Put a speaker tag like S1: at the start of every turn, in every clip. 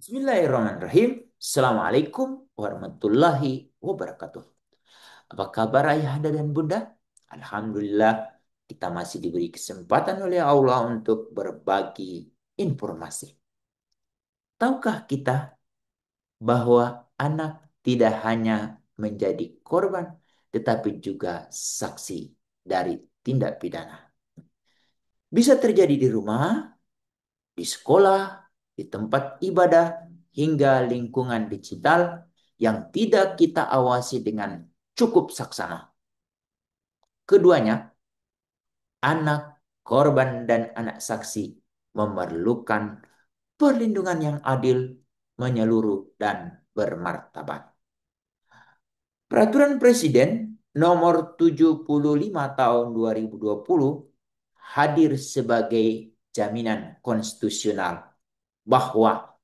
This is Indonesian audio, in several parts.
S1: Bismillahirrahmanirrahim. Assalamualaikum warahmatullahi wabarakatuh. Apa kabar ayahanda dan bunda? Alhamdulillah, kita masih diberi kesempatan oleh Allah untuk berbagi informasi. Tahukah kita bahwa anak tidak hanya menjadi korban, tetapi juga saksi dari tindak pidana? Bisa terjadi di rumah, di sekolah, di tempat ibadah, hingga lingkungan digital yang tidak kita awasi dengan cukup saksama. Keduanya, anak korban dan anak saksi memerlukan perlindungan yang adil, menyeluruh, dan bermartabat. Peraturan Presiden nomor 75 tahun 2020 hadir sebagai jaminan konstitusional bahwa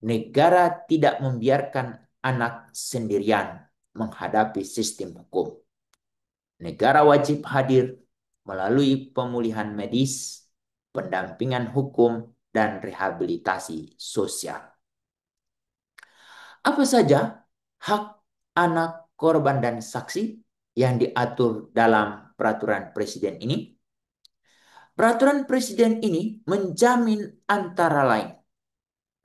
S1: negara tidak membiarkan anak sendirian menghadapi sistem hukum. Negara wajib hadir melalui pemulihan medis, pendampingan hukum, dan rehabilitasi sosial. Apa saja hak anak, korban, dan saksi yang diatur dalam peraturan presiden ini? Peraturan presiden ini menjamin antara lain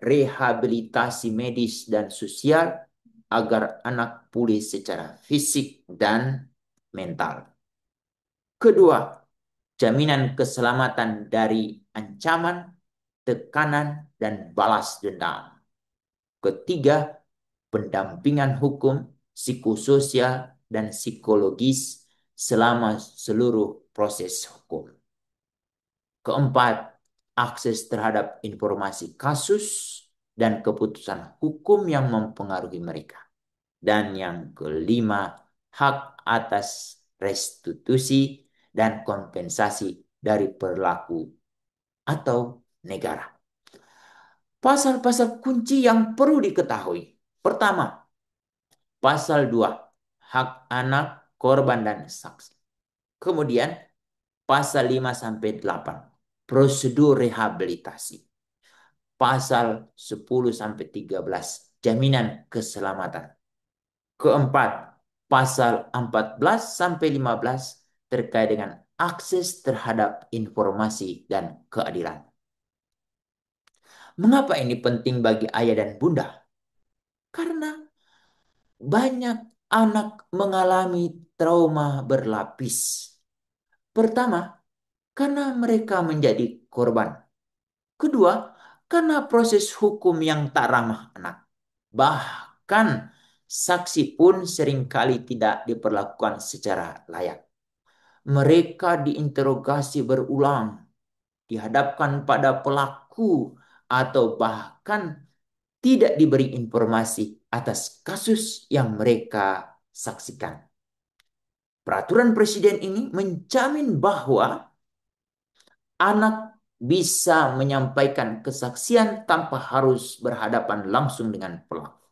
S1: rehabilitasi medis dan sosial agar anak pulih secara fisik dan mental. Kedua, jaminan keselamatan dari ancaman, tekanan, dan balas dendam. Ketiga, pendampingan hukum, psikososial, dan psikologis selama seluruh proses hukum. Keempat, akses terhadap informasi kasus dan keputusan hukum yang mempengaruhi mereka. Dan yang kelima, hak atas restitusi dan kompensasi dari perilaku atau negara. Pasal-pasal kunci yang perlu diketahui. Pertama, pasal 2, hak anak, korban, dan saksi. Kemudian, pasal 5 sampai 8, prosedur rehabilitasi. Pasal 10 sampai 13, jaminan keselamatan. Keempat, pasal 14 sampai 15 terkait dengan akses terhadap informasi dan keadilan. Mengapa ini penting bagi ayah dan bunda? Karena banyak anak mengalami trauma berlapis. Pertama, karena mereka menjadi korban. Kedua, karena proses hukum yang tak ramah anak. Bahkan saksi pun seringkali tidak diperlakukan secara layak. Mereka diinterogasi berulang, dihadapkan pada pelaku, atau bahkan tidak diberi informasi atas kasus yang mereka saksikan. Peraturan presiden ini menjamin bahwa anak bisa menyampaikan kesaksian tanpa harus berhadapan langsung dengan pelaku.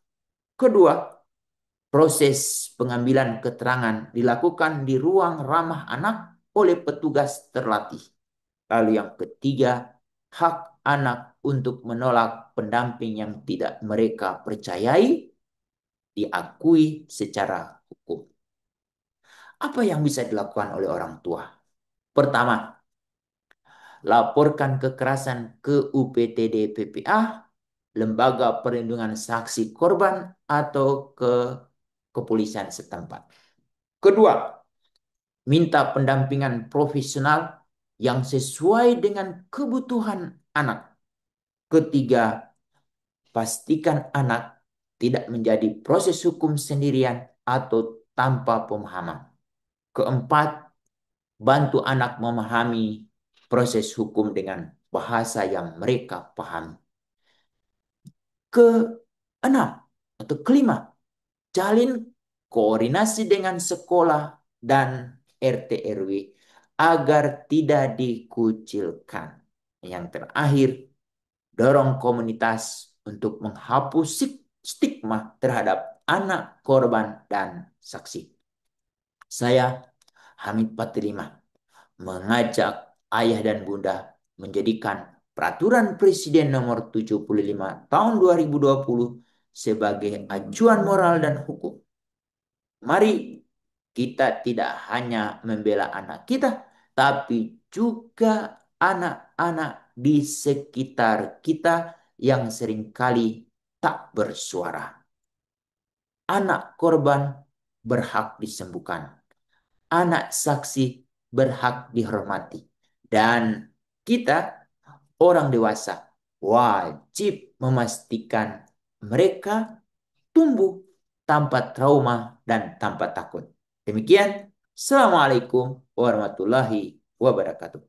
S1: Kedua, proses pengambilan keterangan dilakukan di ruang ramah anak oleh petugas terlatih. Lalu yang ketiga, hak anak untuk menolak pendamping yang tidak mereka percayai diakui secara hukum. Apa yang bisa dilakukan oleh orang tua? Pertama, laporkan kekerasan ke UPTD PPA, Lembaga Perlindungan Saksi Korban, atau ke kepolisian setempat. Kedua, minta pendampingan profesional yang sesuai dengan kebutuhan anak. Ketiga, pastikan anak tidak menjadi proses hukum sendirian atau tanpa pemahaman. Keempat, bantu anak memahami proses hukum dengan bahasa yang mereka pahami. Keenam atau kelima, jalin koordinasi dengan sekolah dan RT RW agar tidak dikucilkan. Yang terakhir, dorong komunitas untuk menghapus stigma terhadap anak korban dan saksi. Saya Hamid 45 mengajak ayah dan bunda menjadikan Peraturan Presiden Nomor 75 Tahun 2020 sebagai acuan moral dan hukum. Mari kita tidak hanya membela anak kita, tapi juga anak-anak di sekitar kita yang seringkali tak bersuara. Anak korban berhak disembuhkan. Anak saksi berhak dihormati. Dan kita, orang dewasa, wajib memastikan mereka tumbuh tanpa trauma dan tanpa takut. Demikian, Assalamualaikum warahmatullahi wabarakatuh.